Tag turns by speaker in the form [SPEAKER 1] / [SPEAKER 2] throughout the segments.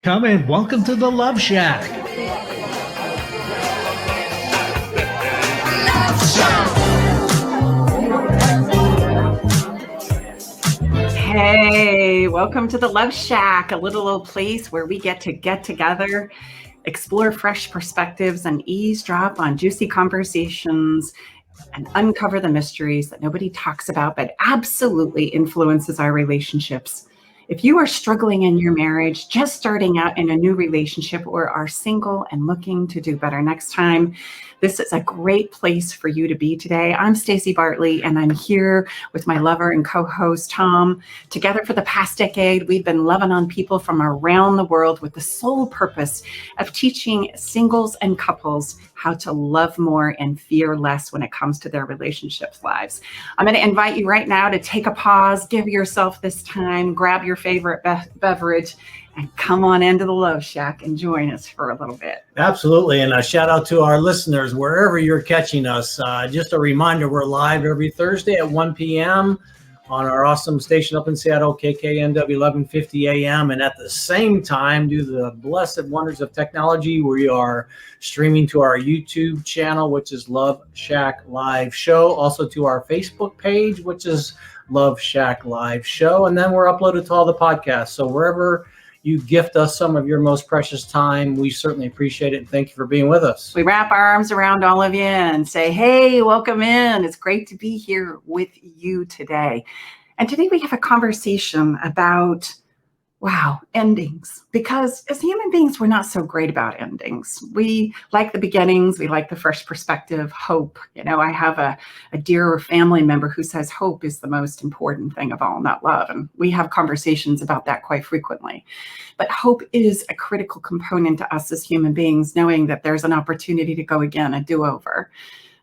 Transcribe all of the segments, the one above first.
[SPEAKER 1] Come and welcome to the Love Shack.
[SPEAKER 2] Hey, welcome to the Love Shack, a little old place where we get together, explore fresh perspectives, and eavesdrop on juicy conversations and uncover the mysteries that nobody talks about but absolutely influences our relationships. If you are struggling in your marriage, just starting out in a new relationship, or are single and looking to do better next time, this is a great place for you to be today. I'm Staci Bartley, and I'm here with my lover and co-host, Tom. Together for the past decade, we've been loving on people from around the world with the sole purpose of teaching singles and couples how to love more and fear less when it comes to their relationships lives. I'm going to invite you right now to take a pause, give yourself this time, grab your favorite beverage, and come on into the Love Shack and join us for a little bit.
[SPEAKER 1] Absolutely. And a shout out to our listeners, wherever you're catching us. Just a reminder, we're live every Thursday at 1 p.m. on our awesome station up in Seattle, KKNW 1150 AM. And at the same time, due to the blessed wonders of technology, we are streaming to our YouTube channel, which is Love Shack Live Show. Also to our Facebook page, which is Love Shack Live Show. And then we're uploaded to all the podcasts. So wherever you gift us some of your most precious time, we certainly appreciate it. And thank you for being with us.
[SPEAKER 2] We wrap our arms around all of you and say, hey, welcome in. It's great to be here with you today. And today we have a conversation about, endings. Because as human beings, we're not so great about endings. We like the beginnings. We like the fresh perspective, hope. You know, I have a dear family member who says hope is the most important thing of all, not love. And we have conversations about that quite frequently. But hope is a critical component to us as human beings, knowing that there's an opportunity to go again, a do-over.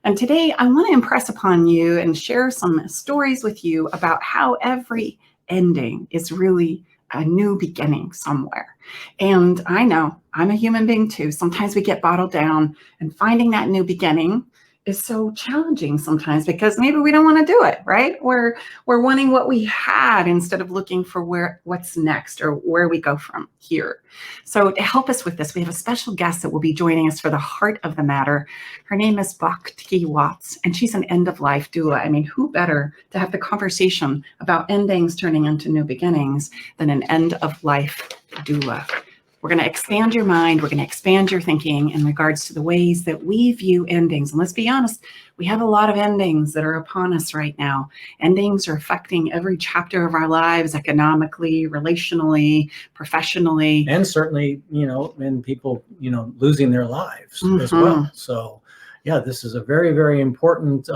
[SPEAKER 2] And today I want to impress upon you and share some stories with you about how every ending is really a new beginning somewhere. And I know I'm a human being too. Sometimes we get bottled down, and finding that new beginning is so challenging sometimes because maybe we don't want to do it, right? We're wanting what we had instead of looking for what's next or where we go from here. So to help us with this, we have a special guest that will be joining us for the heart of the matter. Her name is Bhakti Watts, and she's an End of Life Doula. I mean, who better to have the conversation about endings turning into new beginnings than an End of Life Doula? We're going to expand your mind. We're going to expand your thinking in regards to the ways that we view endings. And let's be honest, we have a lot of endings that are upon us right now. Endings are affecting every chapter of our lives, economically, relationally, professionally.
[SPEAKER 1] And certainly, in people, losing their lives as well. So, yeah, this is a very, very important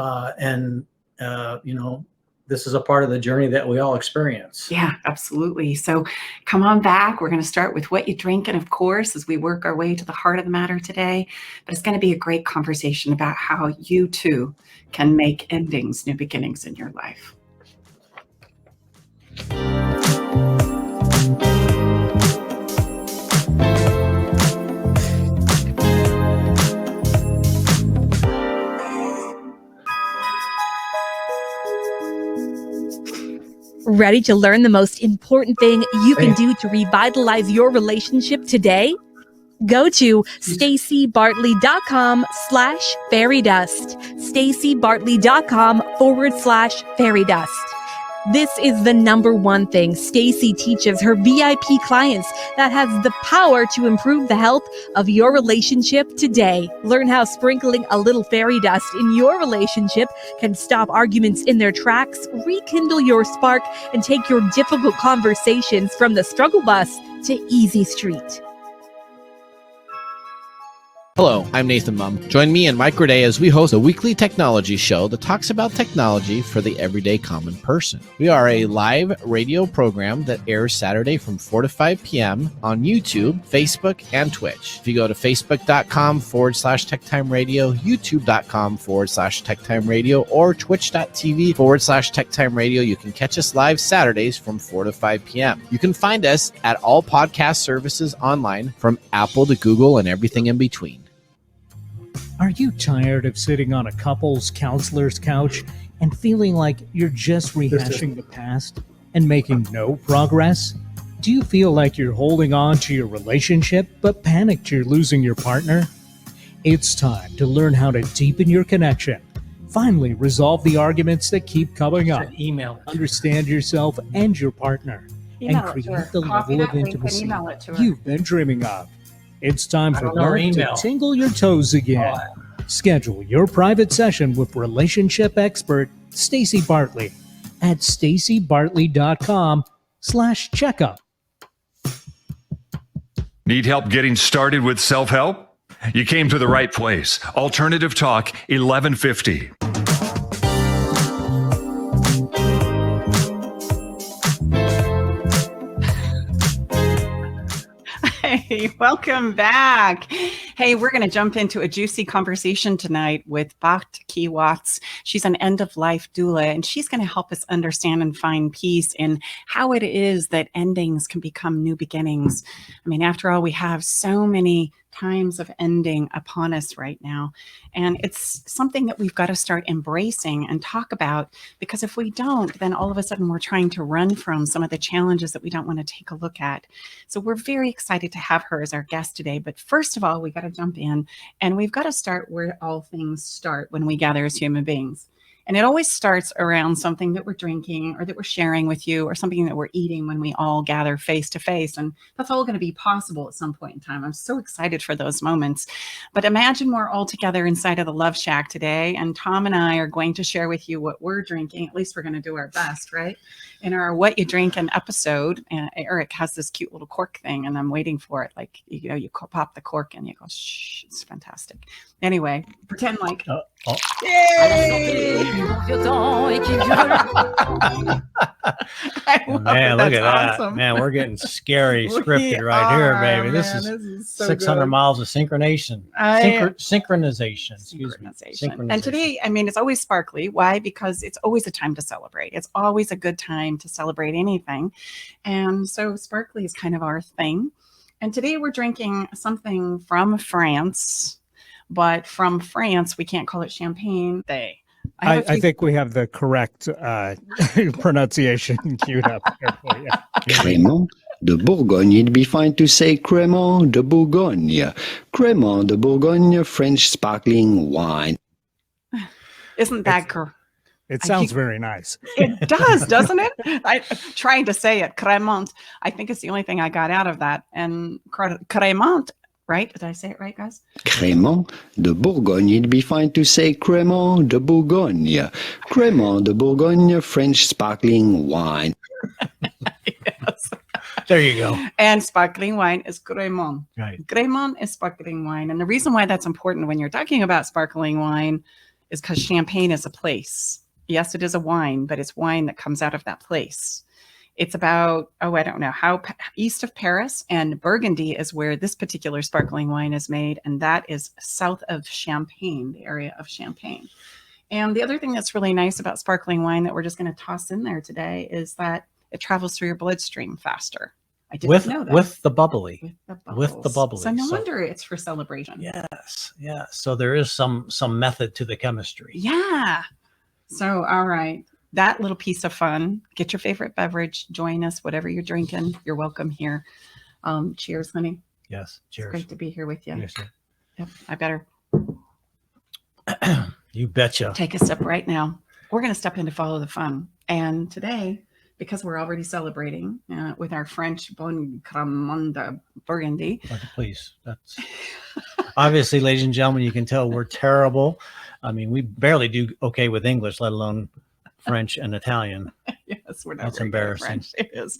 [SPEAKER 1] this is a part of the journey that we all experience.
[SPEAKER 2] Yeah, absolutely. So come on back. We're going to start with what you drink, and of course, as we work our way to the heart of the matter today, but it's going to be a great conversation about how you too can make endings new beginnings in your life.
[SPEAKER 3] Ready to learn the most important thing you can do to revitalize your relationship today? Go to stacibartley.com/fairydust. stacibartley.com/fairydust. This is the number one thing Staci teaches her VIP clients that has the power to improve the health of your relationship today. Learn how sprinkling a little fairy dust in your relationship can stop arguments in their tracks, rekindle your spark, and take your difficult conversations from the struggle bus to easy street.
[SPEAKER 4] Hello, I'm Nathan Mum. Join me and Mike Raday as we host a weekly technology show that talks about technology for the everyday common person. We are a live radio program that airs Saturday from 4 to 5 p.m. on YouTube, Facebook, and Twitch. If you go to facebook.com/TechTimeRadio, youtube.com/TechTimeRadio, or twitch.tv/TechTimeRadio, you can catch us live Saturdays from 4 to 5 p.m. You can find us at all podcast services online, from Apple to Google and everything in between.
[SPEAKER 5] Are you tired of sitting on a couple's counselor's couch and feeling like you're just rehashing the past and making no progress? Do you feel like you're holding on to your relationship but panicked you're losing your partner? It's time to learn how to deepen your connection. Finally, resolve the arguments that keep coming up.
[SPEAKER 1] Email.
[SPEAKER 5] Understand yourself and your partner.
[SPEAKER 2] Email
[SPEAKER 5] and
[SPEAKER 2] it to her.
[SPEAKER 5] create the
[SPEAKER 2] Copy
[SPEAKER 5] level of
[SPEAKER 2] that link and
[SPEAKER 5] intimacy
[SPEAKER 2] email it to her.
[SPEAKER 5] you've been dreaming of. It's time for
[SPEAKER 1] don't know her
[SPEAKER 5] love to
[SPEAKER 1] email.
[SPEAKER 5] tingle your toes again. Schedule your private session with relationship expert Staci Bartley at stacibartley.com/checkup.
[SPEAKER 6] Need help getting started with self-help? You came to the right place. Alternative Talk 1150.
[SPEAKER 2] Hey, welcome back. Hey, we're going to jump into a juicy conversation tonight with Bhakti Watts. She's an End of Life Doula, and she's going to help us understand and find peace in how it is that endings can become new beginnings. I mean, after all, we have so many times of ending upon us right now. And it's something that we've got to start embracing and talk about, because if we don't, then all of a sudden we're trying to run from some of the challenges that we don't want to take a look at. So we're very excited to have her as our guest today. But first of all, we got to jump in, and we've got to start where all things start when we gather as human beings. And it always starts around something that we're drinking or that we're sharing with you, or something that we're eating when we all gather face to face. And that's all going to be possible at some point in time. I'm so excited for those moments. But imagine we're all together inside of the Love Shack today, and Tom and I are going to share with you what we're drinking. At least we're going to do our best, right? In our What You Drinkin' episode, Eric has this cute little cork thing, and I'm waiting for it. Like, you know, you pop the cork and you go, shh, it's fantastic. Anyway, pretend like, yay!
[SPEAKER 1] Man, look at that.
[SPEAKER 2] Awesome.
[SPEAKER 1] Man, we're getting scary scripted right here, baby. This is
[SPEAKER 2] so
[SPEAKER 1] 600
[SPEAKER 2] good.
[SPEAKER 1] miles of synchronization. Synchronization. Excuse me.
[SPEAKER 2] Synchronization. And today, I mean, it's always sparkly. Why? Because it's always a time to celebrate. It's always a good time to celebrate anything. And so sparkly is kind of our thing. And today we're drinking something from France. But from France, we can't call it champagne.
[SPEAKER 5] I think we have the correct pronunciation queued up here for you.
[SPEAKER 7] Crémant de Bourgogne. It'd be fine to say Crémant de Bourgogne. Crémant de Bourgogne, French sparkling wine.
[SPEAKER 2] Isn't that correct?
[SPEAKER 5] It sounds very nice.
[SPEAKER 2] It does, doesn't it? I'm trying to say it. Crémant. I think it's the only thing I got out of that. And Crémant, right? Did I say it right, guys?
[SPEAKER 7] Crémant de Bourgogne. It'd be fine to say Crémant de Bourgogne. Crémant de Bourgogne, French sparkling wine.
[SPEAKER 2] Yes.
[SPEAKER 1] There you go.
[SPEAKER 2] And sparkling wine is Crémant.
[SPEAKER 1] Right.
[SPEAKER 2] Crémant is sparkling wine. And the reason why that's important when you're talking about sparkling wine is because champagne is a place. Yes, it is a wine, but it's wine that comes out of that place. It's about, I don't know, how east of Paris, and Burgundy is where this particular sparkling wine is made. And that is south of Champagne, the area of Champagne. And the other thing that's really nice about sparkling wine that we're just going to toss in there today is that it travels through your bloodstream faster. I didn't know that.
[SPEAKER 1] With the bubbly.
[SPEAKER 2] With the bubbly. So no
[SPEAKER 1] So-
[SPEAKER 2] wonder it's for celebration.
[SPEAKER 1] Yes. Yeah. So there is some method to the chemistry.
[SPEAKER 2] Yeah. So, all right. That little piece of fun. Get your favorite beverage. Join us, whatever you're drinking. You're welcome here. Cheers, honey.
[SPEAKER 1] Yes.
[SPEAKER 2] It's
[SPEAKER 1] Cheers.
[SPEAKER 2] great to be here with you.
[SPEAKER 1] Yes, sir.
[SPEAKER 2] Yep, I better
[SPEAKER 1] You betcha.
[SPEAKER 2] take a sip right now. We're going to step into Follow the Fun. And today, because we're already celebrating with our French Bon Crémant de Burgundy.
[SPEAKER 1] Please. That's obviously, ladies and gentlemen, you can tell we're terrible. I mean, we barely do okay with English, let alone French and Italian.
[SPEAKER 2] Yes, we're not.
[SPEAKER 1] That's
[SPEAKER 2] very good at
[SPEAKER 1] embarrassing.
[SPEAKER 2] French. It is.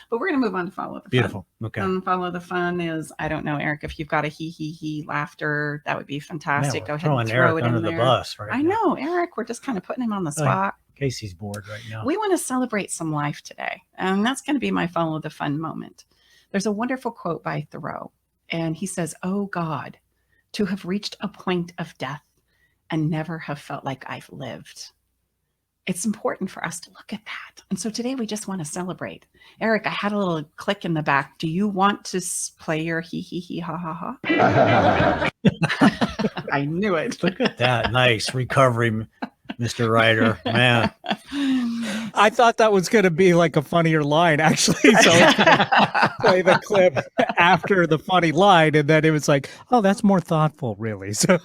[SPEAKER 2] But we're going to move on to Follow the Fun.
[SPEAKER 1] Beautiful. Okay.
[SPEAKER 2] Follow the Fun is, I don't know, Eric, if you've got a he laughter, that would be fantastic.
[SPEAKER 1] Man,
[SPEAKER 2] Go
[SPEAKER 1] we're
[SPEAKER 2] ahead
[SPEAKER 1] throwing
[SPEAKER 2] and throw
[SPEAKER 1] Eric
[SPEAKER 2] it
[SPEAKER 1] under
[SPEAKER 2] in
[SPEAKER 1] the
[SPEAKER 2] there.
[SPEAKER 1] bus right
[SPEAKER 2] I
[SPEAKER 1] now.
[SPEAKER 2] know, Eric, we're just kind of putting him on the spot.
[SPEAKER 1] Casey's bored right now.
[SPEAKER 2] We want to celebrate some life today. And that's going to be my Follow the Fun moment. There's a wonderful quote by Thoreau. And he says, "Oh God, to have reached a point of death and never have felt like I've lived." It's important for us to look at that. And so today we just want to celebrate. Eric, I had a little click in the back. Do you want to play your he, ha, ha, ha? I knew it.
[SPEAKER 1] Look at that. Nice recovery Mr. Writer, man.
[SPEAKER 5] I thought that was going to be like a funnier line, actually. So I was going to play the clip after the funny line, and then it was like, oh, that's more thoughtful, really. So,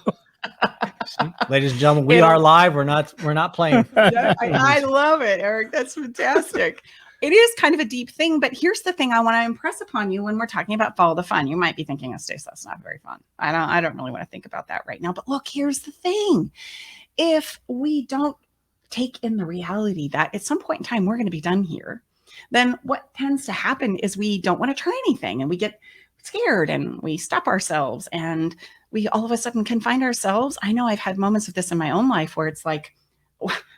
[SPEAKER 1] Ladies and gentlemen, we are live. We're not playing.
[SPEAKER 2] I love it, Eric. That's fantastic. It is kind of a deep thing, but here's the thing I want to impress upon you when we're talking about follow the fun. You might be thinking, oh, Stace, that's not very fun. I don't really want to think about that right now. But look, here's the thing. If we don't take in the reality that at some point in time, we're going to be done here, then what tends to happen is we don't want to try anything and we get scared and we stop ourselves and we all of a sudden can find ourselves. I know I've had moments of this in my own life where it's like,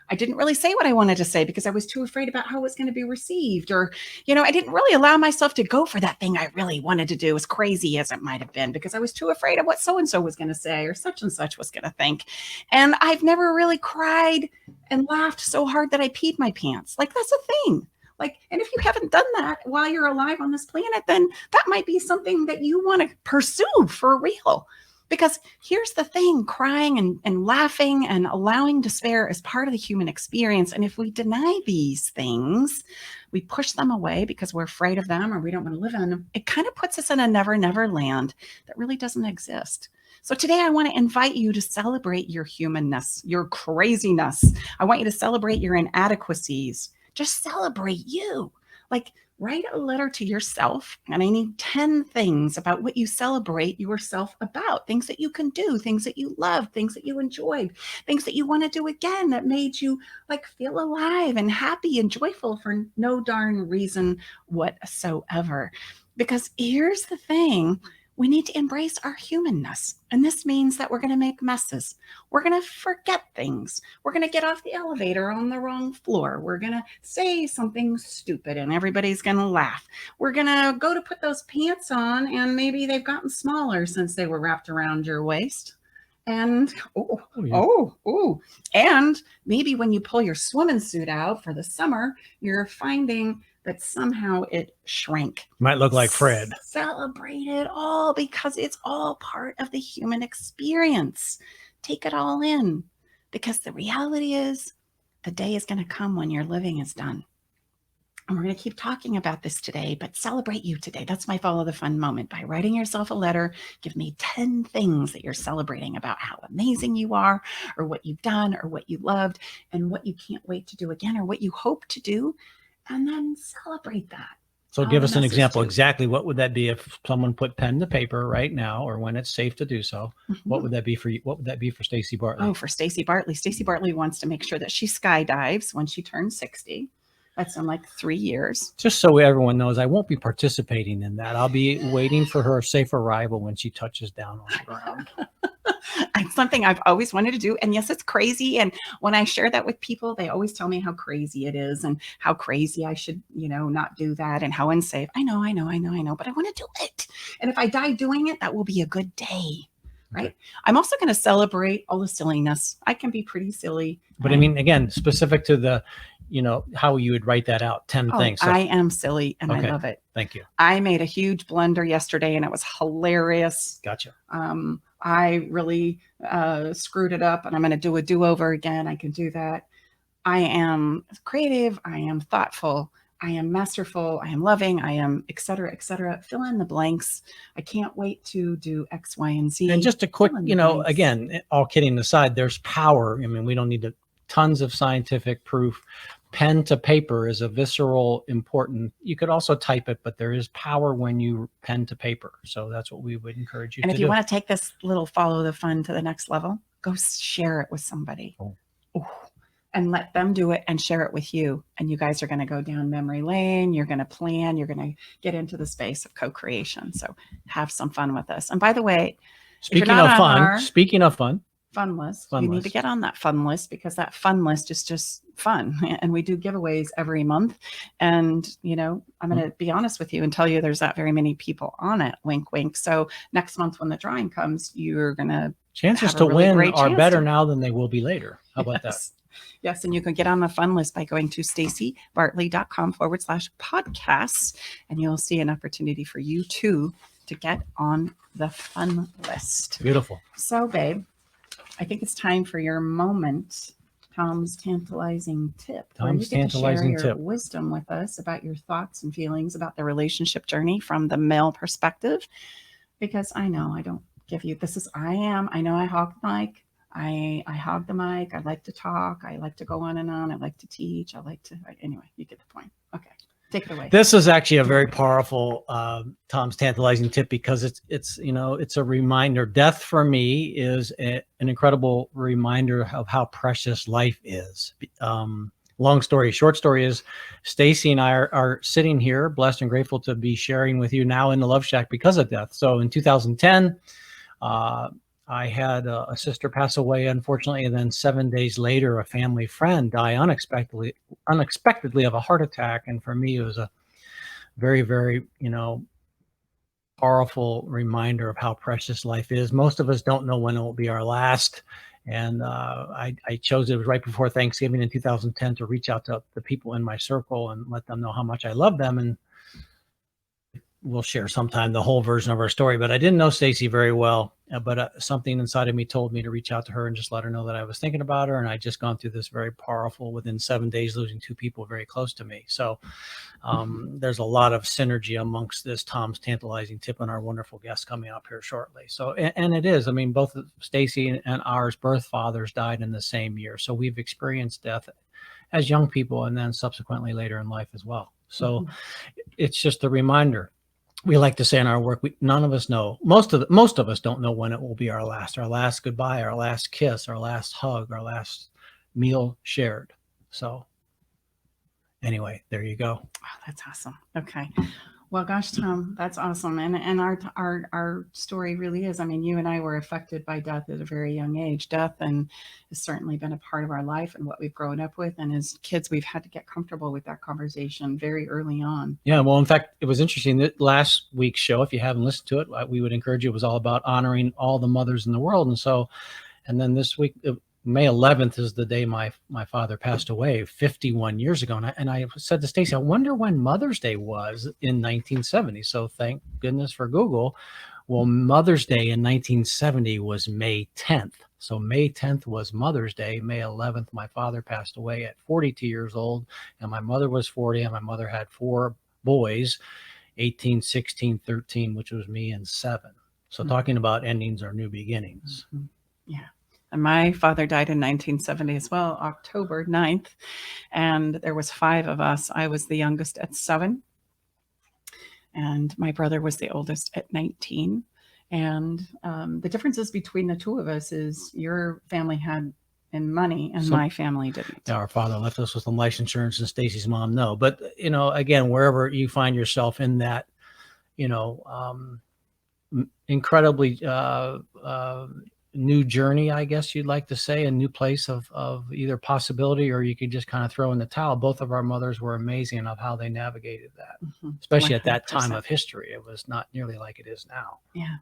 [SPEAKER 2] I didn't really say what I wanted to say because I was too afraid about how it was going to be received. Or, I didn't really allow myself to go for that thing I really wanted to do, as crazy as it might have been, because I was too afraid of what so-and-so was going to say or such and such was going to think. And I've never really cried and laughed so hard that I peed my pants. Like, that's a thing. Like, and if you haven't done that while you're alive on this planet, then that might be something that you want to pursue for real. Because here's the thing, crying and laughing and allowing despair is part of the human experience. And if we deny these things, we push them away because we're afraid of them or we don't want to live in them, it kind of puts us in a never, never land that really doesn't exist. So today I want to invite you to celebrate your humanness, your craziness. I want you to celebrate your inadequacies. Just celebrate you. Like, write a letter to yourself, and I need 10 things about what you celebrate yourself about, things that you can do, things that you love, things that you enjoyed, things that you want to do again that made you like feel alive and happy and joyful for no darn reason whatsoever. Because here's the thing. We need to embrace our humanness. And this means that we're going to make messes. We're going to forget things. We're going to get off the elevator on the wrong floor. We're going to say something stupid and everybody's going to laugh. We're going to go to put those pants on and maybe they've gotten smaller since they were wrapped around your waist. And, and maybe when you pull your swimming suit out for the summer, you're finding that somehow it shrank.
[SPEAKER 1] Might look like Fred.
[SPEAKER 2] Celebrate it all because it's all part of the human experience. Take it all in because the reality is the day is going to come when your living is done. And we're going to keep talking about this today, but celebrate you today. That's my follow the fun moment. By writing yourself a letter, give me 10 things that you're celebrating about how amazing you are or what you've done or what you loved and what you can't wait to do again or what you hope to do. And then celebrate that.
[SPEAKER 1] So give us an example. Exactly what would that be if someone put pen to paper right now or when it's safe to do so? Mm-hmm. What would that be for you? What would that be for Staci Bartley?
[SPEAKER 2] Oh, for Staci Bartley. Staci Bartley wants to make sure that she skydives when she turns 60. That's in like 3 years.
[SPEAKER 1] Just so everyone knows, I won't be participating in that. I'll be waiting for her safe arrival when she touches down on the ground.
[SPEAKER 2] It's something I've always wanted to do. And yes, it's crazy. And when I share that with people, they always tell me how crazy it is and how crazy I should, not do that and how unsafe. I know, but I want to do it. And if I die doing it, that will be a good day. Right. Okay. I'm also going to celebrate all the silliness. I can be pretty silly.
[SPEAKER 1] But I mean, again, specific to the, how you would write that out, 10 things. So,
[SPEAKER 2] I am silly and I love it.
[SPEAKER 1] Thank you.
[SPEAKER 2] I made a huge blunder yesterday and it was hilarious.
[SPEAKER 1] Gotcha.
[SPEAKER 2] I really screwed it up and I'm going to do a do-over again. I can do that. I am creative. I am thoughtful. I am masterful. I am loving. I am et cetera, et cetera. Fill in the blanks. I can't wait to do X, Y, and Z.
[SPEAKER 1] And just a quick, again, all kidding aside, there's power. I mean, we don't need tons of scientific proof. Pen to paper is a visceral important. You could also type it, but there is power when you pen to paper. So that's what we would encourage you to do.
[SPEAKER 2] And if you want to take this little follow the fun to the next level, go share it with somebody. And let them do it and share it with you. And you guys are going to go down memory lane. You're going to plan. You're going to get into the space of co-creation. So have some fun with us. And by the way,
[SPEAKER 1] speaking of fun,
[SPEAKER 2] fun list. You need to get on that fun list because that fun list is just fun. And we do giveaways every month. And, I'm going to be honest with you and tell you there's not very many people on it. Wink, wink. So next month when the drawing comes, you're going to
[SPEAKER 1] chances to win are better now than they will be later. How about that?
[SPEAKER 2] Yes. And you can get on the fun list by going to stacibartley.com/podcasts. And you'll see an opportunity for you too to get on the fun list.
[SPEAKER 1] Beautiful.
[SPEAKER 2] So, babe, I think it's time for your moment Tom's Tantalizing Tip.
[SPEAKER 1] Tom's
[SPEAKER 2] where you get
[SPEAKER 1] Tantalizing
[SPEAKER 2] to share
[SPEAKER 1] Tip.
[SPEAKER 2] your wisdom with us about your thoughts and feelings about the relationship journey from the male perspective. Because I know I don't give you, I know I hog the mic. I hog the mic. I like to talk. I like to go on and on. I like to teach. Anyway, you get the point. Okay. Take it away.
[SPEAKER 1] This is actually a very powerful Tom's Tantalizing Tip, because it's a reminder. Death for me is an incredible reminder of how precious life is. Short story is, Staci and I are sitting here, blessed and grateful to be sharing with you now in the Love Shack because of death. So in 2010, I had a sister pass away, unfortunately, and then 7 days later, a family friend die unexpectedly of a heart attack. And for me, it was a very, very, powerful reminder of how precious life is. Most of us don't know when it will be our last. And I chose, it was right before Thanksgiving in 2010, to reach out to the people in my circle and let them know how much I love them. And we'll share sometime the whole version of our story. But I didn't know Staci very well, but something inside of me told me to reach out to her and just let her know that I was thinking about her. And I just gone through this very powerful, within 7 days, losing two people very close to me. So there's a lot of synergy amongst this Tom's Tantalizing Tip and our wonderful guest coming up here shortly. So, and it is, both Staci and ours birth fathers died in the same year. So we've experienced death as young people, and then subsequently later in life as well. So it's just a reminder. We like to say in our work, none of us know. Most of us don't know when it will be our last goodbye, our last kiss, our last hug, our last meal shared. So anyway, there you go.
[SPEAKER 2] Oh, that's awesome. Okay. Well, gosh, Tom, that's awesome. And our story really is, you and I were affected by death at a very young age. Death has certainly been a part of our life and what we've grown up with. And as kids, we've had to get comfortable with that conversation very early on.
[SPEAKER 1] Yeah. Well, in fact, it was interesting that last week's show, if you haven't listened to it, we would encourage you. It was all about honoring all the mothers in the world. And then this week, May 11th is the day my father passed away 51 years ago. And I said to Staci, I wonder when Mother's Day was in 1970. So thank goodness for Google. Well, Mother's Day in 1970 was May 10th. So May 10th was Mother's Day. May 11th, my father passed away at 42 years old, and my mother was 40, and my mother had 4 boys, 18, 16, 13, which was me, and 7. So talking about endings or new beginnings.
[SPEAKER 2] Mm-hmm. Yeah. And my father died in 1970 as well, October 9th. And there was 5 of us. I was the youngest at 7. And my brother was the oldest at 19. And the differences between the two of us is your family had money and my family didn't.
[SPEAKER 1] Our father left us with some life insurance, and Staci's mom, no. But, again, wherever you find yourself in that, incredibly new journey, I guess you'd like to say, a new place of either possibility, or you could just kind of throw in the towel. Both of our mothers were amazing of how they navigated that, especially 100%. At that time of history. It was not nearly like it is now.
[SPEAKER 2] Yeah.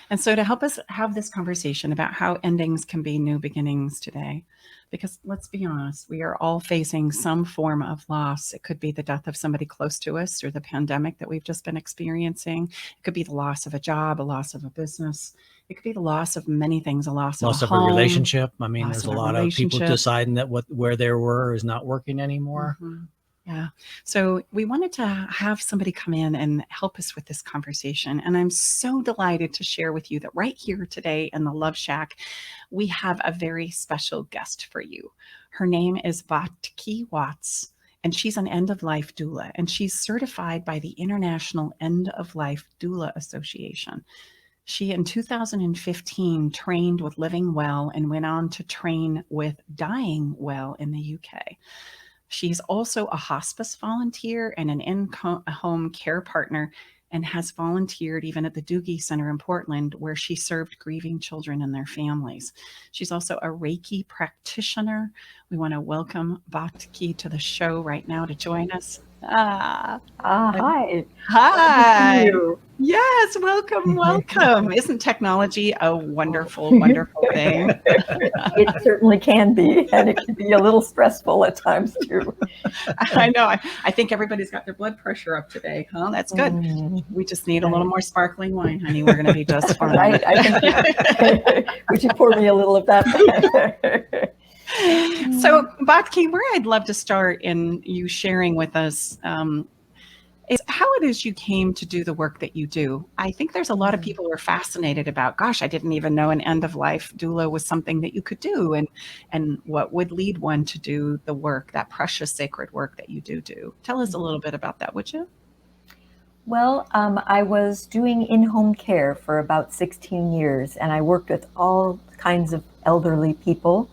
[SPEAKER 2] And so to help us have this conversation about how endings can be new beginnings today, because let's be honest, we are all facing some form of loss. It could be the death of somebody close to us, or the pandemic that we've just been experiencing. It could be the loss of a job, a loss of a business. It could be the loss of many things, a loss of a home,
[SPEAKER 1] relationship. There's a lot of people deciding that where they were is not working anymore.
[SPEAKER 2] Mm-hmm. Yeah. So we wanted to have somebody come in and help us with this conversation. And I'm so delighted to share with you that right here today in the Love Shack, we have a very special guest for you. Her name is Bhakti Watts, and she's an End of Life Doula, and she's certified by the International End of Life Doula Association. She, in 2015, trained with Living Well and went on to train with Dying Well in the UK. She's also a hospice volunteer and an in-home care partner, and has volunteered even at the Dougy Center in Portland, where she served grieving children and their families. She's also a Reiki practitioner. We want to welcome Bhakti to the show right now to join us.
[SPEAKER 8] Hi.
[SPEAKER 2] Hi. Yes, welcome. Isn't technology a wonderful, wonderful thing?
[SPEAKER 8] It certainly can be, and it can be a little stressful at times too.
[SPEAKER 2] I know. I think everybody's got their blood pressure up today, huh? That's good. We just need a little more sparkling wine, honey. We're going to be just fine.
[SPEAKER 8] Right. Would you pour me a little of that?
[SPEAKER 2] So, Bhakti, where I'd love to start in you sharing with us is how it is you came to do the work that you do. I think there's a lot of people who are fascinated about, gosh, I didn't even know an end of life doula was something that you could do, and what would lead one to do the work, that precious sacred work that you do. Tell us a little bit about that, would you?
[SPEAKER 8] Well, I was doing in-home care for about 16 years, and I worked with all kinds of elderly people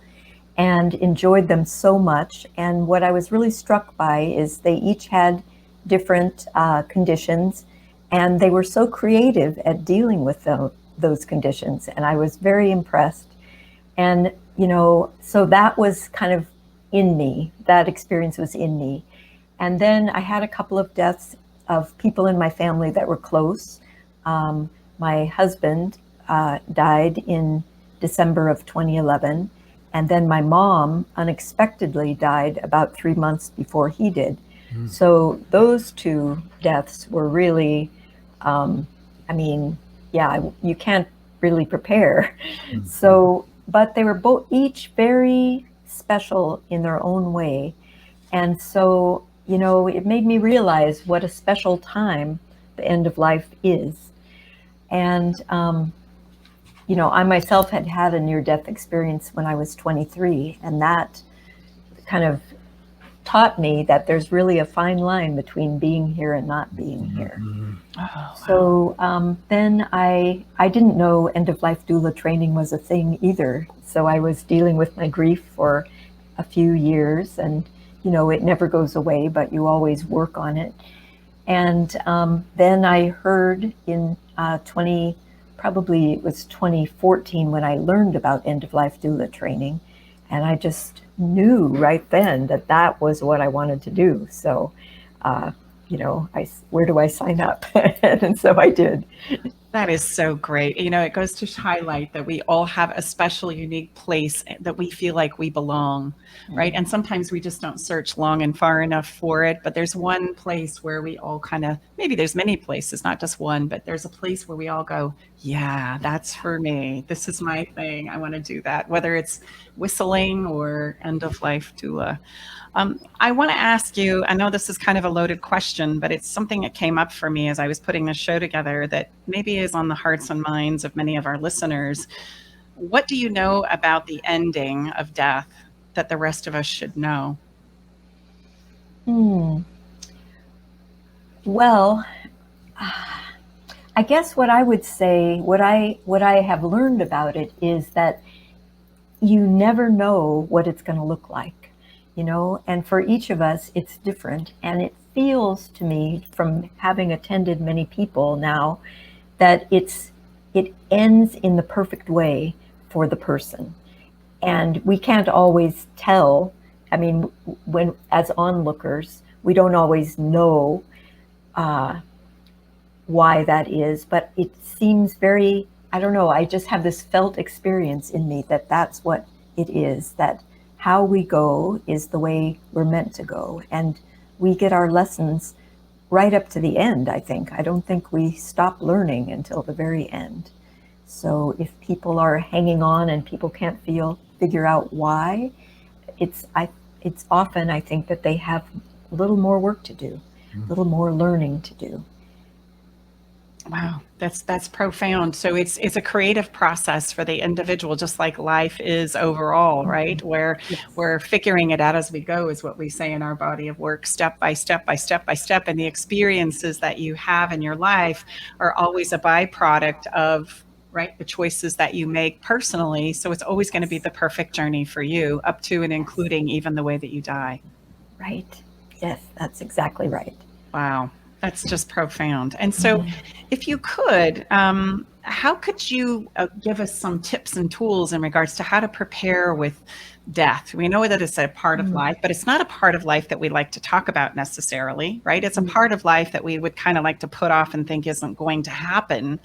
[SPEAKER 8] and enjoyed them so much. And what I was really struck by is they each had different conditions, and they were so creative at dealing with those conditions, and I was very impressed. And so that was kind of in me. That experience was in me. And then I had a couple of deaths of people in my family that were close. My husband died in December of 2011, and then my mom unexpectedly died about 3 months before he did. So those two deaths were really, you can't really prepare. So, but they were each very special in their own way. And so, it made me realize what a special time the end of life is. And, I myself had a near-death experience when I was 23, and that kind of taught me that there's really a fine line between being here and not being here. So then I didn't know end-of-life doula training was a thing either. So I was dealing with my grief for a few years, and it never goes away, but you always work on it. And then I heard in probably it was 2014 when I learned about end-of-life doula training, and I just knew right then that was what I wanted to do. So, where do I sign up? And so I did.
[SPEAKER 2] That is so great. It goes to highlight that we all have a special, unique place that we feel like we belong, right? And sometimes we just don't search long and far enough for it. But there's one place where we all maybe there's many places, not just one, but there's a place where we all go, yeah, that's for me. This is my thing. I want to do that, whether it's whistling or end of life doula. I want to ask you, I know this is kind of a loaded question, but it's something that came up for me as I was putting this show together that maybe is on the hearts and minds of many of our listeners. What do you know about the ending of death that the rest of us should know?
[SPEAKER 8] Well, I guess what I would say, what I have learned about it is that you never know what it's going to look like. And for each of us, it's different. And it feels to me, from having attended many people now, that it ends in the perfect way for the person. And we can't always tell. I mean, when as onlookers, we don't always know why that is, but it seems very, I don't know, I just have this felt experience in me that that's what it is, that how we go is the way we're meant to go. And we get our lessons right up to the end, I think. I don't think we stop learning until the very end. So if people are hanging on and people can't figure out why, it's often, I think, that they have a little more work to do, a little more learning to do.
[SPEAKER 2] Wow, that's profound. So it's a creative process for the individual, just like life is overall, right? Where we're figuring it out as we go, is what we say in our body of work, step by step by step by step. And the experiences that you have in your life are always a byproduct of, right, the choices that you make personally. So it's always going to be the perfect journey for you, up to and including even the way that you die.
[SPEAKER 8] Right. Yes, that's exactly right.
[SPEAKER 2] Wow. That's just profound. And so if you could, how could you give us some tips and tools in regards to how to prepare with death? We know that it's a part of life, but it's not a part of life that we like to talk about necessarily, right? It's a part of life that we would kind of like to put off and think isn't going to happen.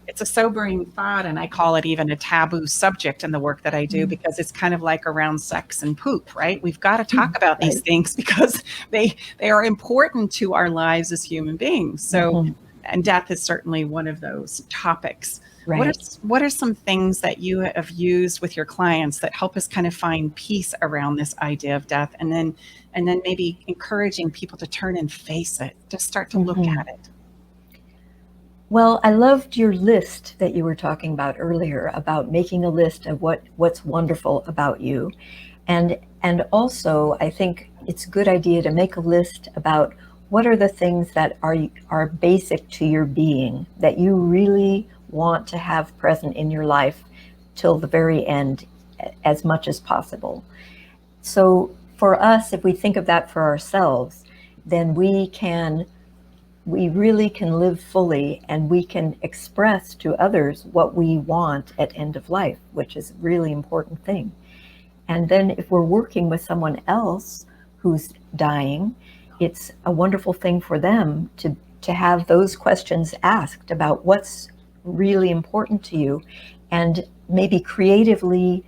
[SPEAKER 2] It's a sobering thought, and I call it even a taboo subject in the work that I do, because it's kind of like around sex and poop, right? We've got to talk about these things because they are important to our lives as human beings. So and death is certainly one of those topics.
[SPEAKER 8] Right.
[SPEAKER 2] What are some things that you have used with your clients that help us kind of find peace around this idea of death, and then maybe encouraging people to turn and face it, to start to look at it?
[SPEAKER 8] Well, I loved your list that you were talking about earlier, about making a list of what's wonderful about you. And also, I think it's a good idea to make a list about what are the things that are basic to your being that you really want to have present in your life till the very end, as much as possible. So for us, if we think of that for ourselves, then we really can live fully, and we can express to others what we want at end of life, which is a really important thing. And then if we're working with someone else who's dying, it's a wonderful thing for them to have those questions asked about what's really important to you, and maybe creatively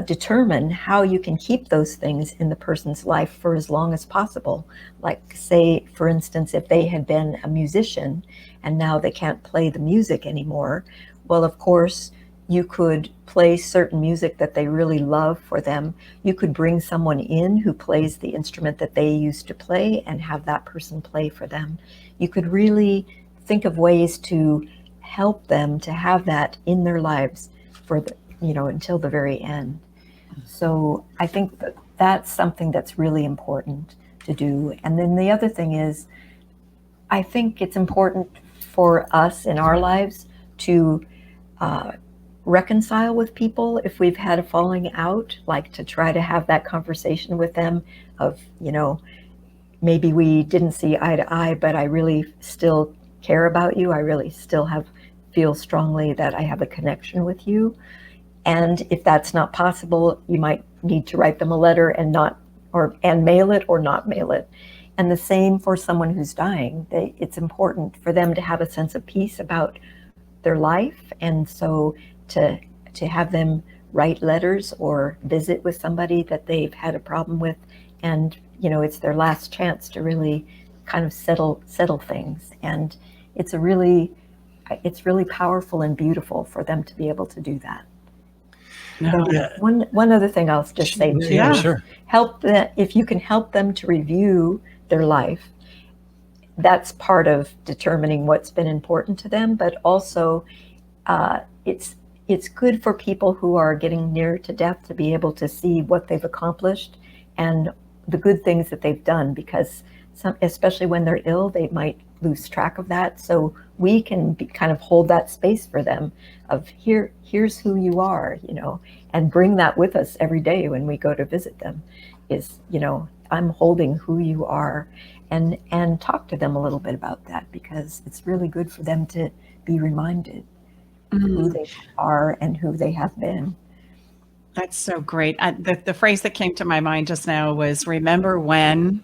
[SPEAKER 8] determine how you can keep those things in the person's life for as long as possible. Like, say, for instance, if they had been a musician and now they can't play the music anymore, well, of course, you could play certain music that they really love for them. You could bring someone in who plays the instrument that they used to play and have that person play for them. You could really think of ways to help them to have that in their lives for until the very end. So I think that that's something that's really important to do. And then the other thing is, I think it's important for us in our lives to reconcile with people if we've had a falling out, like to try to have that conversation with them of, maybe we didn't see eye to eye, but I really still care about you. I really still feel strongly that I have a connection with you. And if that's not possible, you might need to write them a letter and mail it or not mail it. And the same for someone who's dying. It's important for them to have a sense of peace about their life, and so to have them write letters or visit with somebody that they've had a problem with, and it's their last chance to really kind of settle things. And it's really powerful and beautiful for them to be able to do that. One other thing I'll just say too.
[SPEAKER 1] Yeah, sure.
[SPEAKER 8] If you can help them to review their life, that's part of determining what's been important to them. But also, it's good for people who are getting near to death to be able to see what they've accomplished and the good things that they've done, because especially when they're ill, they might lose track of that. So we can kind of hold that space for them of here's who you are, and bring that with us every day when we go to visit them, is, I'm holding who you are, and talk to them a little bit about that, because it's really good for them to be reminded who they are and who they have been.
[SPEAKER 2] That's so great. The phrase that came to my mind just now was remember when.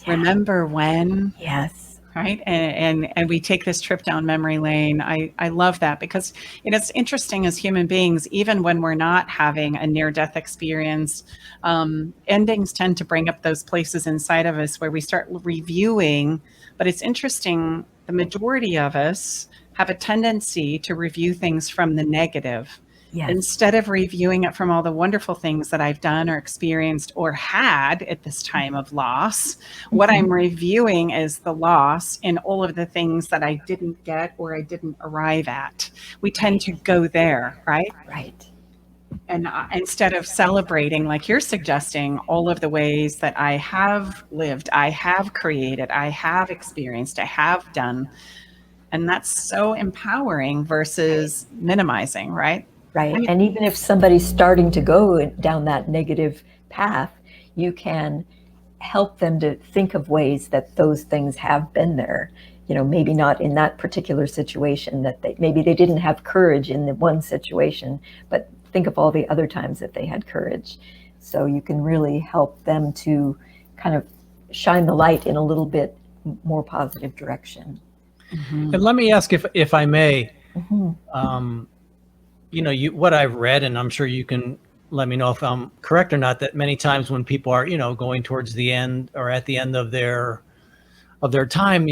[SPEAKER 2] Yeah. Remember when.
[SPEAKER 8] Yes.
[SPEAKER 2] Right. And we take this trip down memory lane. I love that, because it's interesting as human beings, even when we're not having a near-death experience, endings tend to bring up those places inside of us where we start reviewing. But it's interesting, the majority of us have a tendency to review things from the negative.
[SPEAKER 8] Yes.
[SPEAKER 2] Instead of reviewing it from all the wonderful things that I've done or experienced or had at this time of loss, what I'm reviewing is the loss in all of the things that I didn't get or I didn't arrive at. We tend to go there, right?
[SPEAKER 8] Right.
[SPEAKER 2] And instead of celebrating, like you're suggesting, all of the ways that I have lived, I have created, I have experienced, I have done. And that's so empowering versus minimizing, right?
[SPEAKER 8] Right. And even if somebody's starting to go down that negative path, you can help them to think of ways that those things have been there. Maybe not in that particular situation, that maybe they didn't have courage in the one situation, but think of all the other times that they had courage. So you can really help them to kind of shine the light in a little bit more positive direction.
[SPEAKER 1] Mm-hmm. And let me ask, if I may, what I've read, and I'm sure you can let me know if I'm correct or not, that many times when people are, going towards the end or at the end of their of their time,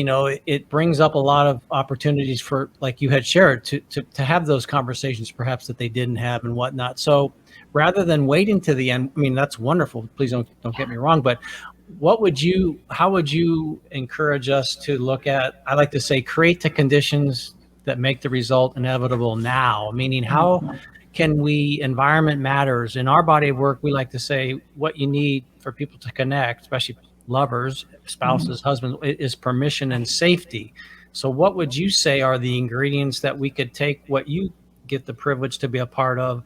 [SPEAKER 1] it brings up a lot of opportunities for, like you had shared, to have those conversations perhaps that they didn't have and whatnot. So rather than waiting to the end, I mean, that's wonderful. Please don't get me wrong, but how would you encourage us to look at, I like to say, create the conditions that make the result inevitable now, meaning how can we, environment matters. In our body of work, we like to say what you need for people to connect, especially lovers, spouses, husbands, is permission and safety. So what would you say are the ingredients that we could take what you get the privilege to be a part of?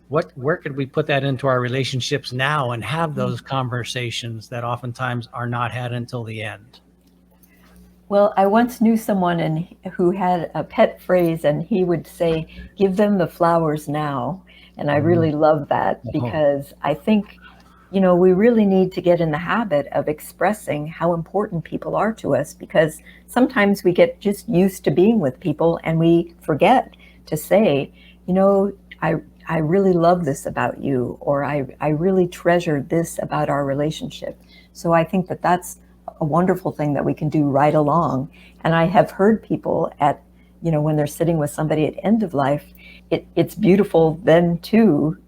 [SPEAKER 1] Where could we put that into our relationships now and have those conversations that oftentimes are not had until the end?
[SPEAKER 8] Well, I once knew someone who had a pet phrase, and he would say, "Give them the flowers now." And I really love that, because I think, we really need to get in the habit of expressing how important people are to us, because sometimes we get just used to being with people and we forget to say, I really love this about you, or I really treasure this about our relationship. So I think that that's a wonderful thing that we can do right along. And I have heard people when they're sitting with somebody at end of life, it's beautiful then too,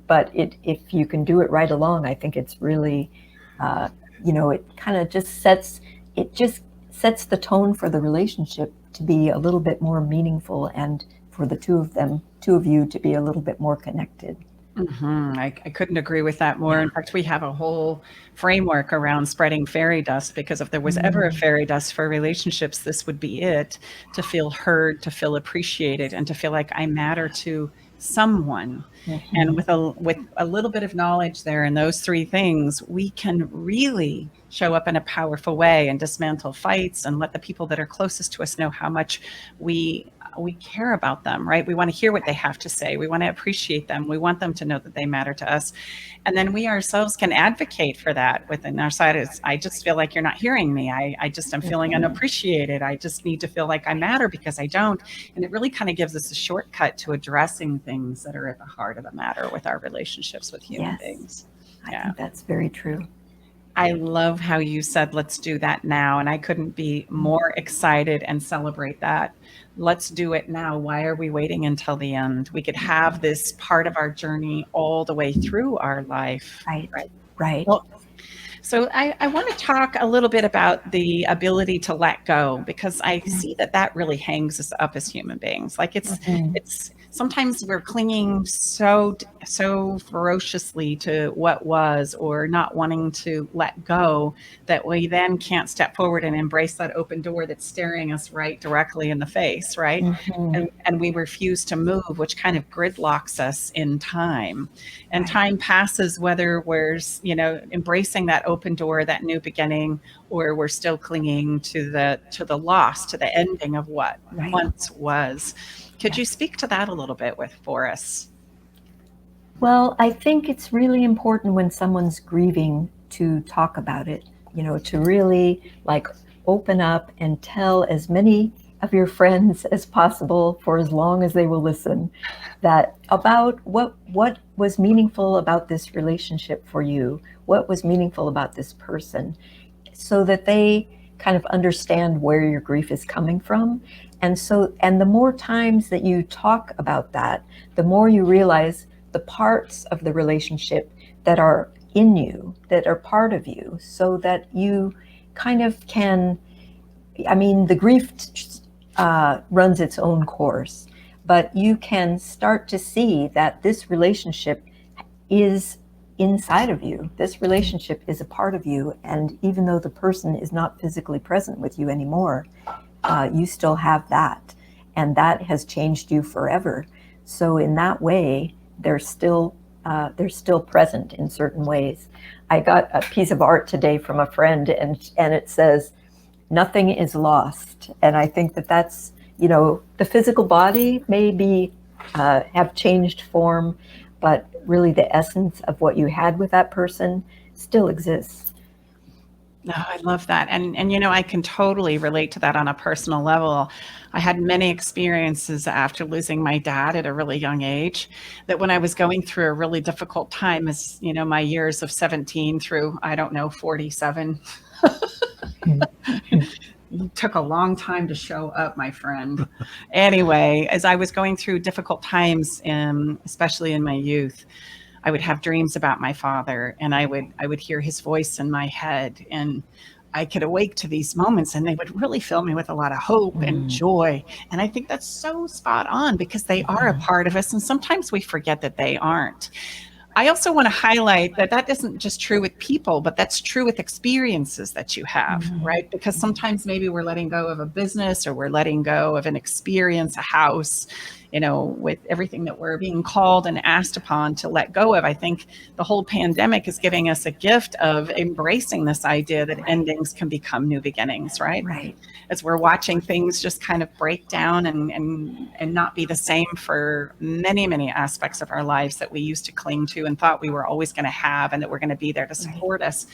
[SPEAKER 8] but if you can do it right along, I think it's really, it kind of just sets the tone for the relationship to be a little bit more meaningful, and for the two of you to be a little bit more connected.
[SPEAKER 2] I couldn't agree with that more. In fact, we have a whole framework around spreading fairy dust, because if there was ever a fairy dust for relationships, this would be it. To feel heard, to feel appreciated, and to feel like I matter to someone. And with a little bit of knowledge there and those three things, we can really show up in a powerful way and dismantle fights and let the people that are closest to us know how much we care about them, right? We want to hear what they have to say. We want to appreciate them. We want them to know that they matter to us. And then we ourselves can advocate for that within our side. I just feel like you're not hearing me. I just am feeling unappreciated. I just need to feel like I matter because I don't. And it really kind of gives us a shortcut to addressing things that are at the heart of the matter with our relationships with human beings.
[SPEAKER 8] I think that's very true.
[SPEAKER 2] I love how you said, let's do that now. And I couldn't be more excited and celebrate that. Let's do it now. Why are we waiting until the end? We could have this part of our journey all the way through our life.
[SPEAKER 8] Right.
[SPEAKER 2] Well, so I want to talk a little bit about the ability to let go, because I see that really hangs us up as human beings. Like it's sometimes we're clinging so ferociously to what was, or not wanting to let go, that we then can't step forward and embrace that open door that's staring us right directly in the face, right? And we refuse to move, which kind of gridlocks us in time. And time passes, whether we're embracing that open door, that new beginning, or we're still clinging to the loss, to the ending of what once was. Could you speak to that a little bit for us?
[SPEAKER 8] Well, I think it's really important when someone's grieving to talk about it, to really open up and tell as many of your friends as possible, for as long as they will listen, that about what was meaningful about this relationship for you, what was meaningful about this person, so that they kind of understand where your grief is coming from. And the more times that you talk about that, the more you realize the parts of the relationship that are in you, that are part of you, so that you kind of can, the grief runs its own course, but you can start to see that this relationship is inside of you. This relationship is a part of you. And even though the person is not physically present with you anymore, you still have that, and that has changed you forever. So in that way, they're still present in certain ways. I got a piece of art today from a friend, and it says, "Nothing is lost." And I think that's, the physical body may be have changed form, but really the essence of what you had with that person still exists.
[SPEAKER 2] No, I love that. And I can totally relate to that on a personal level. I had many experiences after losing my dad at a really young age, that when I was going through a really difficult time, as my years of 17 through, 47, you took a long time to show up, my friend. Anyway, as I was going through difficult times, especially in my youth, I would have dreams about my father, and I would hear his voice in my head, and I could awake to these moments, and they would really fill me with a lot of hope and joy. And I think that's so spot on, because they are a part of us, and sometimes we forget that they aren't. I also want to highlight that that isn't just true with people, but that's true with experiences that you have, right? Because sometimes maybe we're letting go of a business, or we're letting go of an experience, a house, with everything that we're being called and asked upon to let go of. I think the whole pandemic is giving us a gift of embracing this idea that endings can become new beginnings, right?
[SPEAKER 8] Right.
[SPEAKER 2] As we're watching things just kind of break down and not be the same for many, many aspects of our lives that we used to cling to and thought we were always going to have, and that we're going to be there to support us.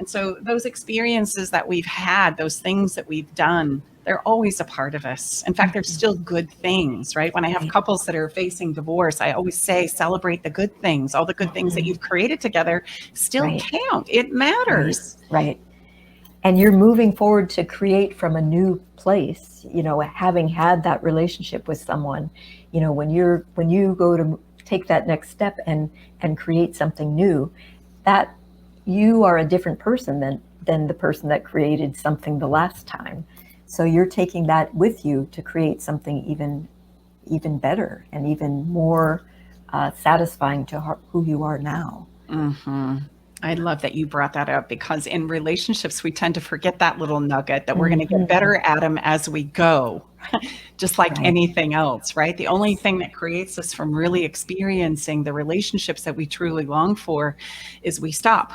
[SPEAKER 2] And so those experiences that we've had, those things that we've done, they're always a part of us. In fact, they're still good things, right? When I have couples that are facing divorce, I always say, celebrate the good things. All the good things that you've created together still count. It matters.
[SPEAKER 8] Right. And you're moving forward to create from a new place, having had that relationship with someone, when you go to take that next step and create something new, that you are a different person than the person that created something the last time. So you're taking that with you to create something even better and even more satisfying to who you are now.
[SPEAKER 2] I love that you brought that up, because in relationships, we tend to forget that little nugget that we're going to get better at them as we go, just like anything else, right? The only thing that creates us from really experiencing the relationships that we truly long for is we stop.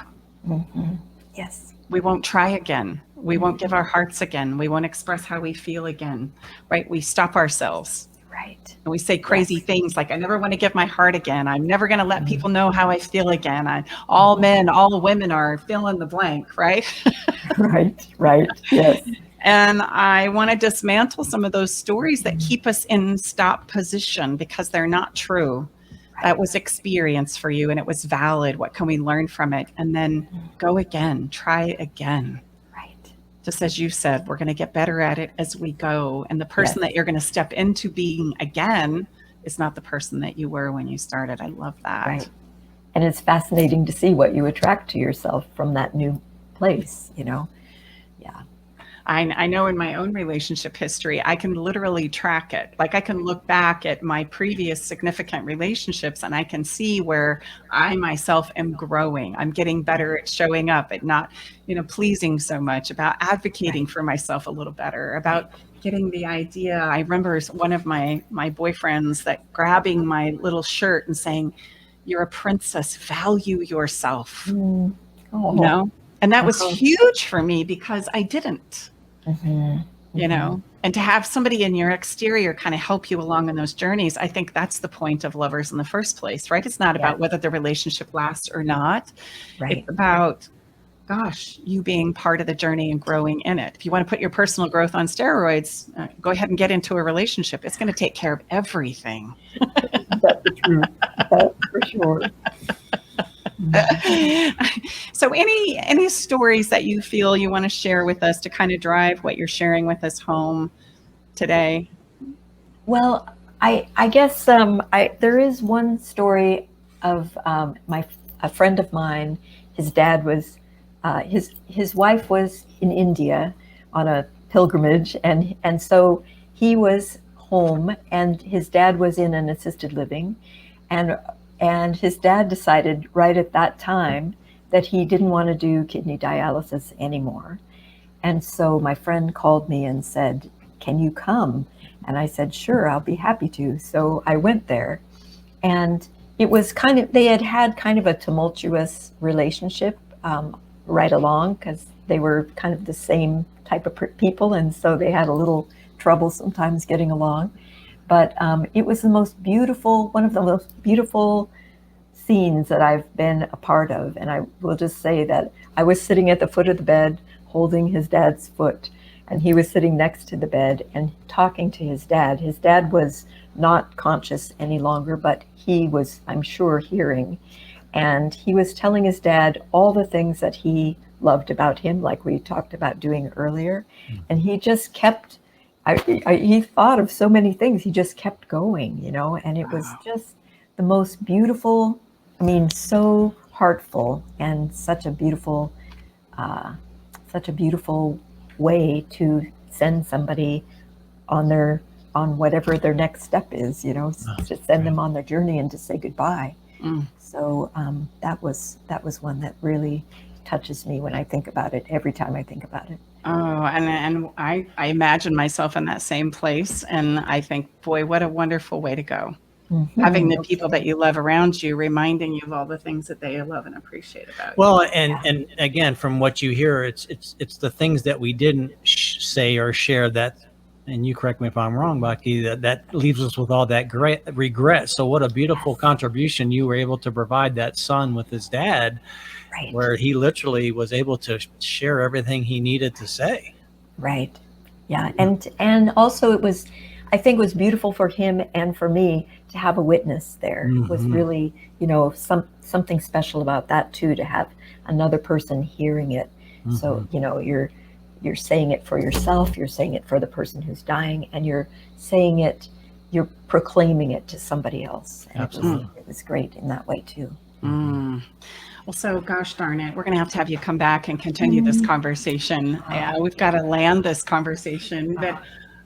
[SPEAKER 8] Yes.
[SPEAKER 2] We won't try again. We won't give our hearts again. We won't express how we feel again, right? We stop ourselves.
[SPEAKER 8] Right.
[SPEAKER 2] And we say crazy things like, I never want to give my heart again. I'm never going to let people know how I feel again. All men, all women are fill in the blank, right?
[SPEAKER 8] Right. Yes.
[SPEAKER 2] And I want to dismantle some of those stories that keep us in stop position, because they're not true. That was experience for you, and it was valid. What can we learn from it? And then go again, try again.
[SPEAKER 8] Right.
[SPEAKER 2] Just as you said, we're going to get better at it as we go. And the person that you're going to step into being again is not the person that you were when you started. I love that.
[SPEAKER 8] Right. And it's fascinating to see what you attract to yourself from that new place, Yeah.
[SPEAKER 2] I know in my own relationship history, I can literally track it. Like, I can look back at my previous significant relationships, and I can see where I myself am growing. I'm getting better at showing up, at not, pleasing so much, about advocating for myself a little better, about getting the idea. I remember one of my boyfriends that grabbing my little shirt and saying, "You're a princess, value yourself." And that was huge for me, because I didn't. And to have somebody in your exterior kind of help you along in those journeys, I think that's the point of lovers in the first place, right? It's not about whether the relationship lasts or not.
[SPEAKER 8] Right.
[SPEAKER 2] It's about, you being part of the journey and growing in it. If you want to put your personal growth on steroids, go ahead and get into a relationship. It's going to take care of everything.
[SPEAKER 8] That's the truth. That's for sure.
[SPEAKER 2] So any stories that you feel you want to share with us to kind of drive what you're sharing with us home today?
[SPEAKER 8] Well, I guess there is one story of a friend of mine. His dad was his wife was in India on a pilgrimage, and so he was home, and his dad was in an assisted living, and his dad decided right at that time that he didn't want to do kidney dialysis anymore. And so my friend called me and said, "Can you come?" And I said, "Sure, I'll be happy to." So I went there, and it was they had kind of a tumultuous relationship right along, because they were kind of the same type of people. And so they had a little trouble sometimes getting along. But it was one of the most beautiful scenes that I've been a part of. And I will just say that I was sitting at the foot of the bed holding his dad's foot, and he was sitting next to the bed and talking to his dad. His dad was not conscious any longer, but he was, I'm sure, hearing. And he was telling his dad all the things that he loved about him, like we talked about doing earlier. And he just kept, he thought of so many things. He just kept going, you know, and it was just the most beautiful, I mean, so heartful, and such a beautiful way to send somebody on whatever their next step is, you know, to send them on their journey and to say goodbye. So that was one that really touches me when I think about it, every time I think about it.
[SPEAKER 2] Oh, and I imagine myself in that same place, and I think, boy, what a wonderful way to go. Having the people that you love around you, reminding you of all the things that they love and appreciate about you.
[SPEAKER 1] Well, and again, from what you hear, it's the things that we didn't say or share that, and you correct me if I'm wrong, Bhakti, that leaves us with all that great regret. So what a beautiful contribution you were able to provide that son with his dad,
[SPEAKER 8] Right.
[SPEAKER 1] where he literally was able to share everything he needed to say.
[SPEAKER 8] Right. Yeah. And also I think it was beautiful for him and for me to have a witness there. It was really, you know, something special about that too, to have another person hearing it. So, you know, you're saying it for yourself, you're saying it for the person who's dying, and you're you're proclaiming it to somebody else. And it was great in that way too.
[SPEAKER 2] Well, so gosh darn it, we're going to have you come back and continue this conversation. We've got to land this conversation, but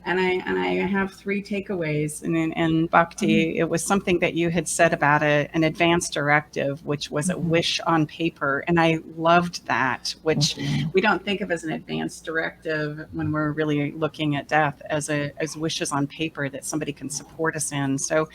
[SPEAKER 2] and I have 3 takeaways. And Bhakti, it was something that you had said about an advance directive, which was a wish on paper, and I loved that, which we don't think of as an advance directive when we're really looking at death, as wishes on paper that somebody can support us in. So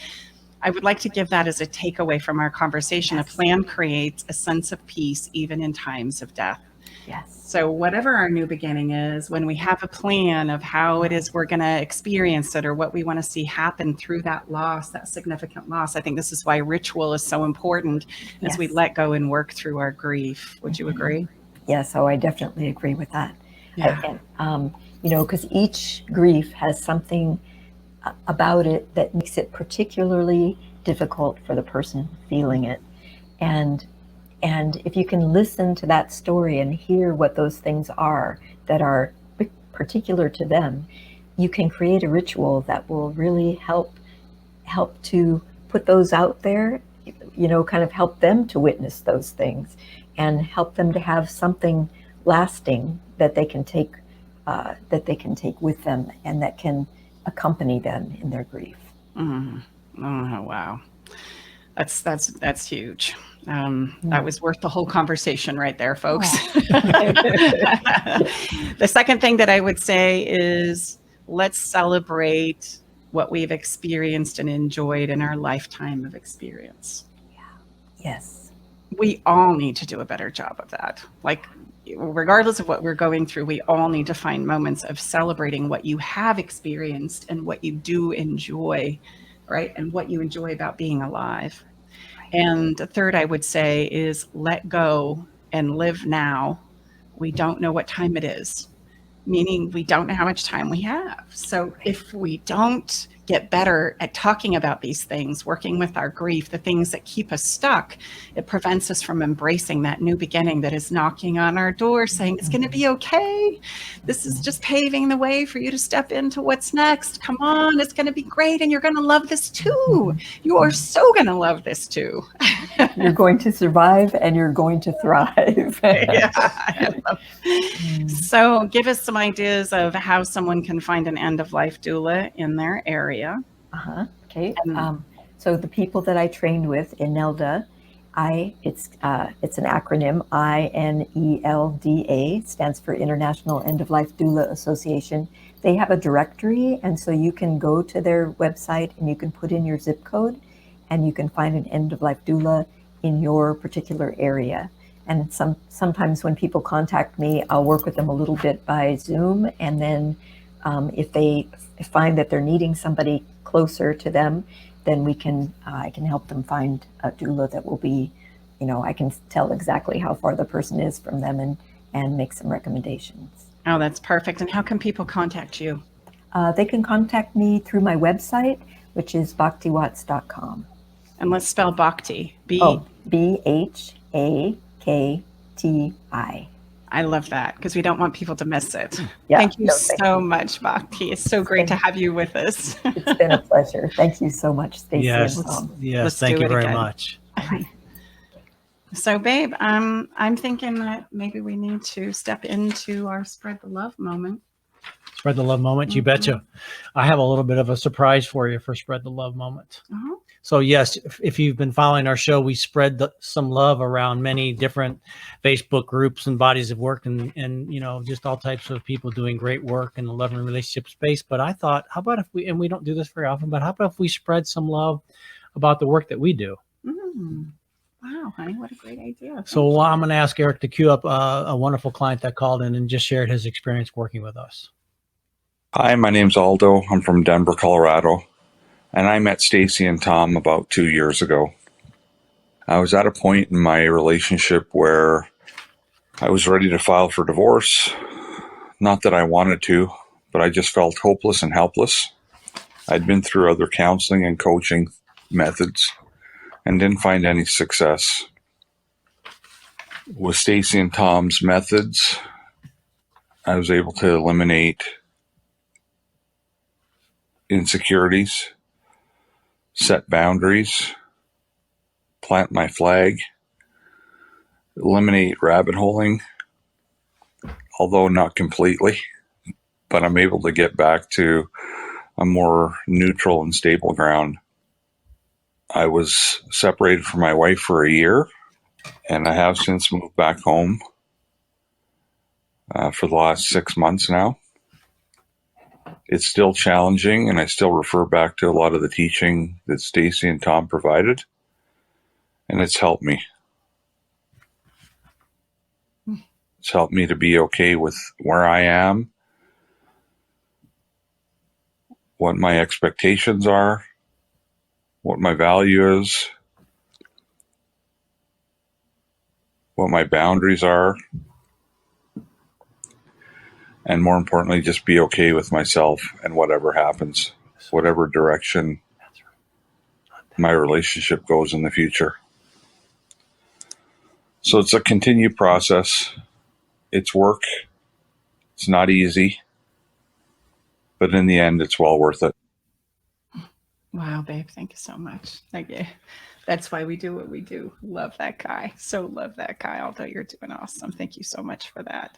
[SPEAKER 2] I would like to give that as a takeaway from our conversation. A plan creates a sense of peace even in times of death.
[SPEAKER 8] Yes.
[SPEAKER 2] So whatever our new beginning is, when we have a plan of how it is we're going to experience it, or what we want to see happen through that loss, that significant loss, I think this is why ritual is so important as we let go and work through our grief. Would you agree?
[SPEAKER 8] Yes. Oh, I definitely agree with that.
[SPEAKER 2] Yeah.
[SPEAKER 8] You know, because each grief has something about it that makes it particularly difficult for the person feeling it. And if you can listen to that story and hear what those things are that are particular to them, you can create a ritual that will really help to put those out there, you know, kind of help them to witness those things and help them to have something lasting that they can take with them and that can accompany them in their grief.
[SPEAKER 2] Oh, wow. That's huge. That was worth the whole conversation right there, folks. The second thing that I would say is, let's celebrate what we've experienced and enjoyed in our lifetime of experience.
[SPEAKER 8] Yes.
[SPEAKER 2] We all need to do a better job of that. Like, regardless of what we're going through, we all need to find moments of celebrating what you have experienced and what you do enjoy, right? And what you enjoy about being alive. And the third I would say is let go and live now. We don't know what time it is, meaning we don't know how much time we have. So if we don't get better at talking about these things, working with our grief, the things that keep us stuck, it prevents us from embracing that new beginning that is knocking on our door saying, it's going to be okay. This is just paving the way for you to step into what's next. Come on, it's going to be great. And you're going to love this too. You are so going to love this too.
[SPEAKER 8] You're going to survive and you're going to thrive.
[SPEAKER 2] So give us some ideas of how someone can find an end-of-life doula in their area.
[SPEAKER 8] Okay. So the people that I trained with in NELDA, it's an acronym, INELDA, stands for International End of Life Doula Association. They have a directory, and so you can go to their website and you can put in your zip code, and you can find an end of life doula in your particular area. And sometimes when people contact me, I'll work with them a little bit by Zoom, and then if they find that they're needing somebody closer to them, then I can help them find a doula that will be, you know, I can tell exactly how far the person is from them and make some recommendations.
[SPEAKER 2] Oh, that's perfect. And how can people contact you?
[SPEAKER 8] They can contact me through my website, which is bhaktiwatts.com.
[SPEAKER 2] And let's spell Bhakti.
[SPEAKER 8] BHAKTI.
[SPEAKER 2] I love that because we don't want people to miss it.
[SPEAKER 8] Yeah,
[SPEAKER 2] Thank you
[SPEAKER 8] no,
[SPEAKER 2] so much, Bhakti. It's so great to have you with us.
[SPEAKER 8] It's been a pleasure. Thank you so much, Staci
[SPEAKER 1] Yes,
[SPEAKER 8] and Tom.
[SPEAKER 1] yes,
[SPEAKER 2] Let's
[SPEAKER 1] thank
[SPEAKER 2] do
[SPEAKER 1] you
[SPEAKER 2] it
[SPEAKER 1] very
[SPEAKER 2] again.
[SPEAKER 1] much.
[SPEAKER 2] So, babe, I'm thinking that maybe we need to step into our spread the love moment.
[SPEAKER 1] Spread the love moment, you betcha. I have a little bit of a surprise for you for Spread the Love moment.
[SPEAKER 2] Uh-huh.
[SPEAKER 1] So yes, if you've been following our show, we spread some love around many different Facebook groups and bodies of work and just all types of people doing great work in the love and relationship space. But I thought, how about if we don't do this very often, but how about if we spread some love about the work that we do?
[SPEAKER 2] Wow, honey, what a great idea.
[SPEAKER 1] So I'm going to ask Eric to queue up a wonderful client that called in and just shared his experience working with us.
[SPEAKER 9] Hi, my name's Aldo. I'm from Denver, Colorado, and I met Staci and Tom about 2 years ago. I was at a point in my relationship where I was ready to file for divorce. Not that I wanted to, but I just felt hopeless and helpless. I'd been through other counseling and coaching methods and didn't find any success. With Staci and Tom's methods, I was able to eliminate insecurities, set boundaries, plant my flag, eliminate rabbit holing, although not completely, but I'm able to get back to a more neutral and stable ground. I was separated from my wife for a year, and I have since moved back home for the last 6 months now. It's still challenging, and I still refer back to a lot of the teaching that Staci and Tom provided, and it's helped me. It's helped me to be okay with where I am, what my expectations are, what my value is, what my boundaries are, and more importantly, just be okay with myself and whatever happens, whatever direction my relationship goes in the future. So it's a continued process. It's work. It's not easy, but in the end, it's well worth it.
[SPEAKER 2] Wow, babe, thank you so much. Thank you. That's why we do what we do. Love that guy. So love that guy. Although you're doing awesome. Thank you so much for that.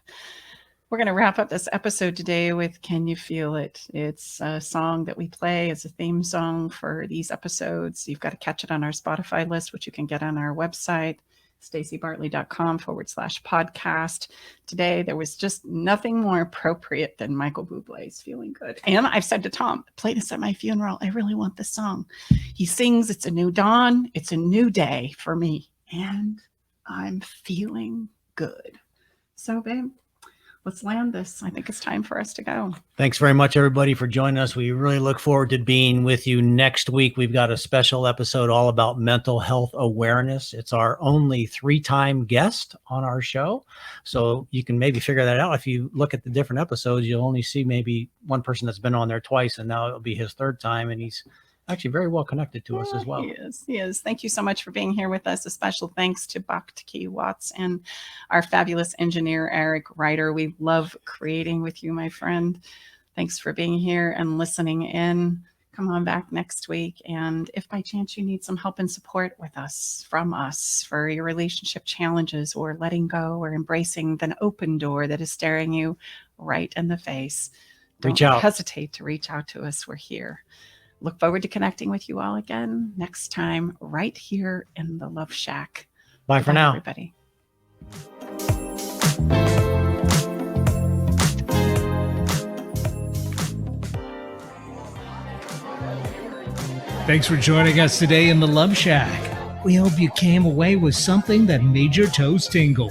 [SPEAKER 2] We're going to wrap up this episode today with Can You Feel It? It's a song that we play as a theme song for these episodes. You've got to catch it on our Spotify list, which you can get on our website, stacibartley.com/podcast. Today, there was just nothing more appropriate than Michael Bublé's Feeling Good. And I've said to Tom, play this at my funeral. I really want this song. He sings, it's a new dawn. It's a new day for me. And I'm feeling good. So, babe, let's land this. I think it's time for us to go.
[SPEAKER 1] Thanks very much, everybody, for joining us. We really look forward to being with you next week. We've got a special episode all about mental health awareness. It's our only 3-time guest on our show. So you can maybe figure that out. If you look at the different episodes, you'll only see maybe one person that's been on there twice, and now it'll be his 3rd time. And he's actually very well connected to us as well.
[SPEAKER 2] He is. Thank you so much for being here with us. A special thanks to Bhakti Watts and our fabulous engineer, Eric Ryder. We love creating with you, my friend. Thanks for being here and listening in. Come on back next week. And if by chance you need some help and support with us, from us, for your relationship challenges or letting go or embracing the open door that is staring you right in the face, don't hesitate to reach out to us. We're here. Look forward to connecting with you all again next time right here in the Love Shack.
[SPEAKER 1] Bye for now,
[SPEAKER 2] everybody.
[SPEAKER 5] Thanks for joining us today in the Love Shack. We hope you came away with something that made your toes tingle.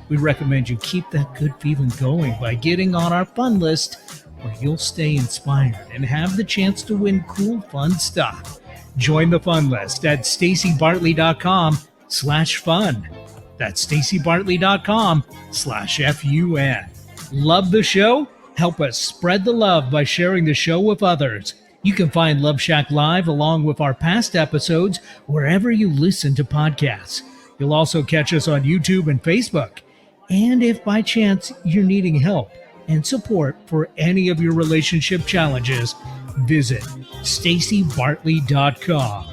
[SPEAKER 5] We recommend you keep that good feeling going by getting on our fun list, where you'll stay inspired and have the chance to win cool, fun stuff. Join the fun list at stacibartley.com/fun. That's stacibartley.com/FUN. Love the show? Help us spread the love by sharing the show with others. You can find Love Shack Live along with our past episodes wherever you listen to podcasts. You'll also catch us on YouTube and Facebook. And if by chance you're needing help and support for any of your relationship challenges, visit stacibartley.com.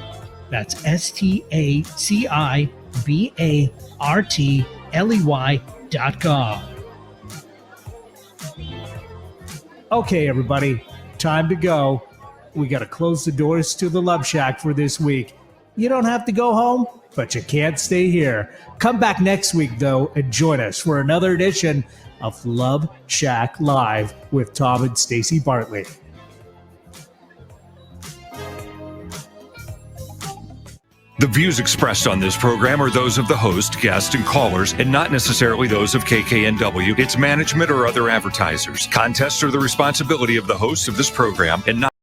[SPEAKER 5] That's STACIBARTLEY.com. Okay, everybody, time to go. We got to close the doors to the Love Shack for this week. You don't have to go home, but you can't stay here. Come back next week, though, and join us for another edition of Love Shack Live with Tom and Staci Bartley.
[SPEAKER 6] The views expressed on this program are those of the host, guests, and callers, and not necessarily those of KKNW, its management, or other advertisers. Contests are the responsibility of the host of this program and not